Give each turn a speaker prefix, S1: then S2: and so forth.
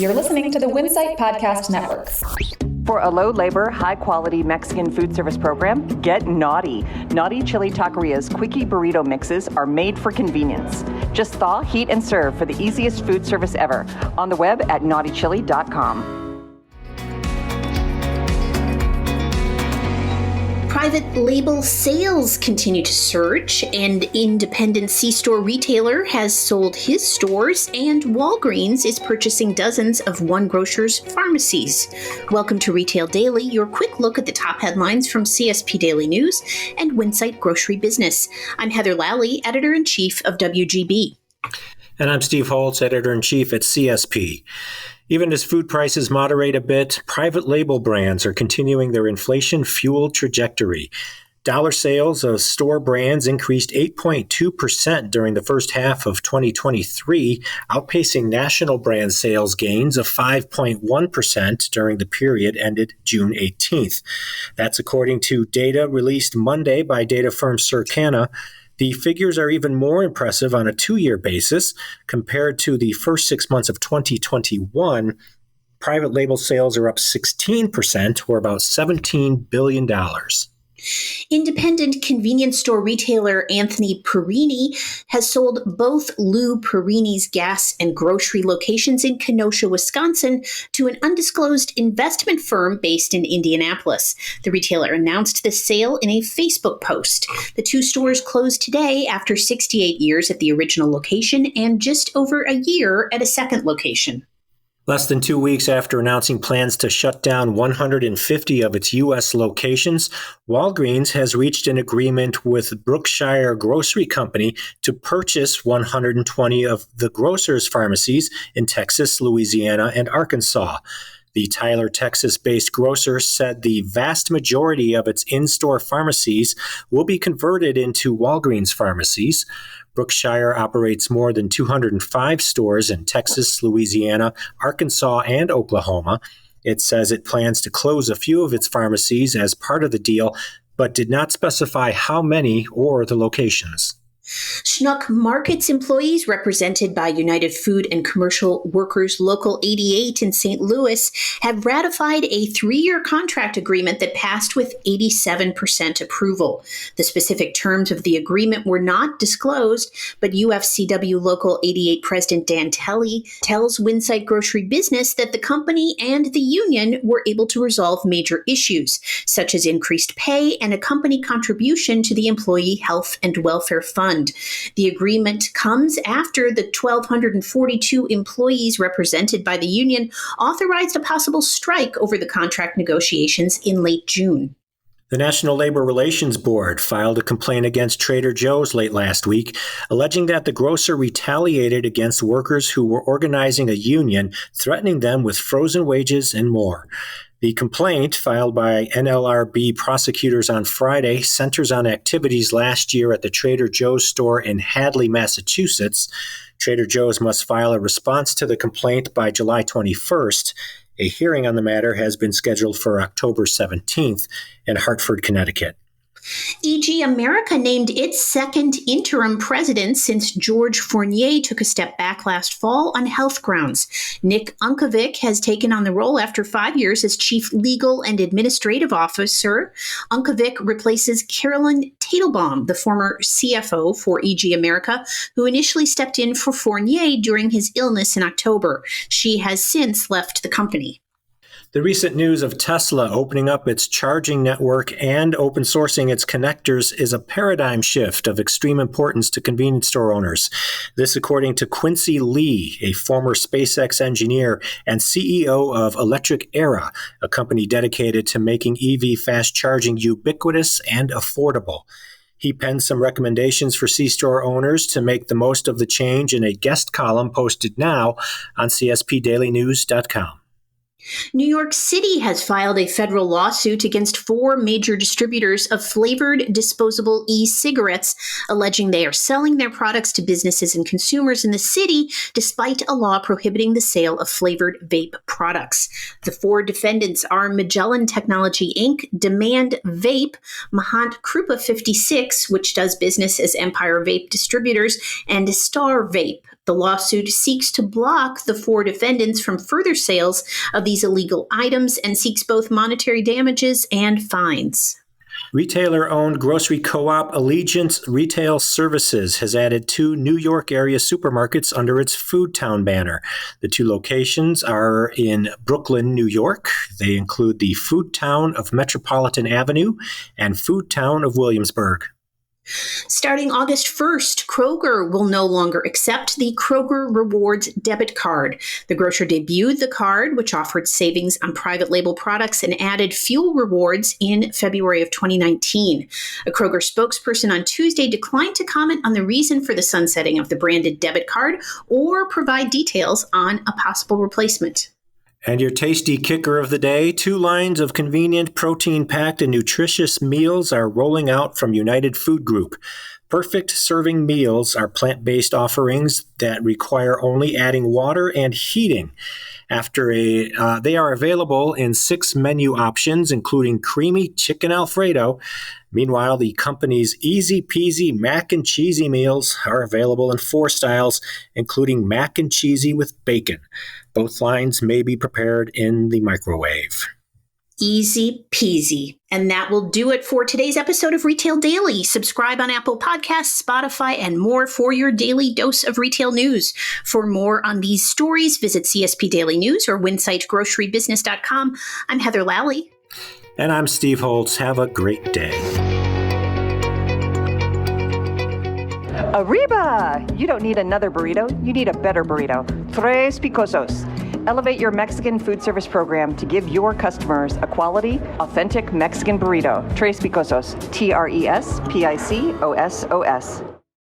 S1: You're listening to the Winsight Podcast Network.
S2: For a low-labor, high-quality Mexican food service program, get Naughty. Naughty Chili Taqueria's Quickie Burrito Mixes are made for convenience. Just thaw, heat, and serve for the easiest food service ever. On the web at naughtychili.com.
S3: Private label sales continue to surge, and independent C-store retailer has sold his stores, and Walgreens is purchasing dozens of one grocer's pharmacies. Welcome to Retail Daily, your quick look at the top headlines from CSP Daily News and Winsight Grocery Business. I'm Heather Lally, Editor-in-Chief of WGB.
S4: And I'm Steve Holtz, Editor-in-Chief at CSP. Even as food prices moderate a bit, private label brands are continuing their inflation-fueled trajectory. Dollar sales of store brands increased 8.2% during the first half of 2023, outpacing national brand sales gains of 5.1% during the period ended June 18th. That's according to data released Monday by data firm Circana. The figures are even more impressive on a two-year basis. Compared to the first 6 months of 2021, private label sales are up 16%, or about $17 billion.
S3: Independent convenience store retailer Anthony Perrine has sold both Lou Perrine's gas and grocery locations in Kenosha, Wisconsin, to an undisclosed investment firm based in Indianapolis. The retailer announced the sale in a Facebook post. The two stores closed today after 68 years at the original location and just over a year at a second location.
S4: Less than 2 weeks after announcing plans to shut down 150 of its U.S. locations, Walgreens has reached an agreement with Brookshire Grocery Company to purchase 120 of the grocer's pharmacies in Texas, Louisiana, and Arkansas. The Tyler, Texas-based grocer said the vast majority of its in-store pharmacies will be converted into Walgreens pharmacies. Brookshire operates more than 205 stores in Texas, Louisiana, Arkansas, and Oklahoma. It says it plans to close a few of its pharmacies as part of the deal, but did not specify how many or the locations.
S3: Schnuck Markets employees, represented by United Food and Commercial Workers Local 88 in St. Louis, have ratified a 3-year contract agreement that passed with 87% approval. The specific terms of the agreement were not disclosed, but UFCW Local 88 President Dan Telly tells Winsight Grocery Business that the company and the union were able to resolve major issues, such as increased pay and a company contribution to the Employee Health and Welfare Fund. The agreement comes after the 1,242 employees represented by the union authorized a possible strike over the contract negotiations in late June.
S4: The National Labor Relations Board filed a complaint against Trader Joe's late last week, alleging that the grocer retaliated against workers who were organizing a union, threatening them with frozen wages and more. The complaint, filed by NLRB prosecutors on Friday, centers on activities last year at the Trader Joe's store in Hadley, Massachusetts. Trader Joe's must file a response to the complaint by July 21st. A hearing on the matter has been scheduled for October 17th in Hartford, Connecticut.
S3: E.G. America named its second interim president since George Fournier took a step back last fall on health grounds. Nick Unkovic has taken on the role after 5 years as chief legal and administrative officer. Unkovic replaces Carolyn Tadelbaum, the former CFO for E.G. America, who initially stepped in for Fournier during his illness in October. She has since left the company.
S4: The recent news of Tesla opening up its charging network and open sourcing its connectors is a paradigm shift of extreme importance to convenience store owners. This according to Quincy Lee, a former SpaceX engineer and CEO of Electric Era, a company dedicated to making EV fast charging ubiquitous and affordable. He penned some recommendations for C-store owners to make the most of the change in a guest column posted now on CSPDailyNews.com.
S3: New York City has filed a federal lawsuit against 4 major distributors of flavored disposable e-cigarettes, alleging they are selling their products to businesses and consumers in the city despite a law prohibiting the sale of flavored vape products. The 4 defendants are Magellan Technology Inc., Demand Vape, Mahant Krupa 56, which does business as Empire Vape Distributors, and Star Vape. The lawsuit seeks to block the 4 defendants from further sales of these illegal items and seeks both monetary damages and fines.
S4: Retailer-owned grocery co-op Allegiance Retail Services has added 2 New York area supermarkets under its Food Town banner. The 2 locations are in Brooklyn, New York. They include the Food Town of Metropolitan Avenue and Food Town of Williamsburg.
S3: Starting August 1st, Kroger will no longer accept the Kroger Rewards debit card. The grocer debuted the card, which offered savings on private label products and added fuel rewards in February of 2019. A Kroger spokesperson on Tuesday declined to comment on the reason for the sunsetting of the branded debit card or provide details on a possible replacement.
S4: And your tasty kicker of the day, 2 lines of convenient, protein-packed, and nutritious meals are rolling out from United Food Group. Perfect serving meals are plant-based offerings that require only adding water and heating. They are available in 6 menu options, including creamy chicken Alfredo. Meanwhile, the company's easy peasy mac and cheesy meals are available in 4 styles, including mac and cheesy with bacon. Both lines may be prepared in the microwave.
S3: Easy peasy. And that will do it for today's episode of Retail Daily. Subscribe on Apple Podcasts, Spotify, and more for your daily dose of retail news. For more on these stories, visit CSP Daily News or WinsightGroceryBusiness.com. I'm Heather Lally.
S4: And I'm Steve Holtz. Have a great day.
S2: Arriba! You don't need another burrito. You need a better burrito. Tres Picosos. Elevate your Mexican food service program to give your customers a quality, authentic Mexican burrito. Tres Picosos. TRESPICOSOS.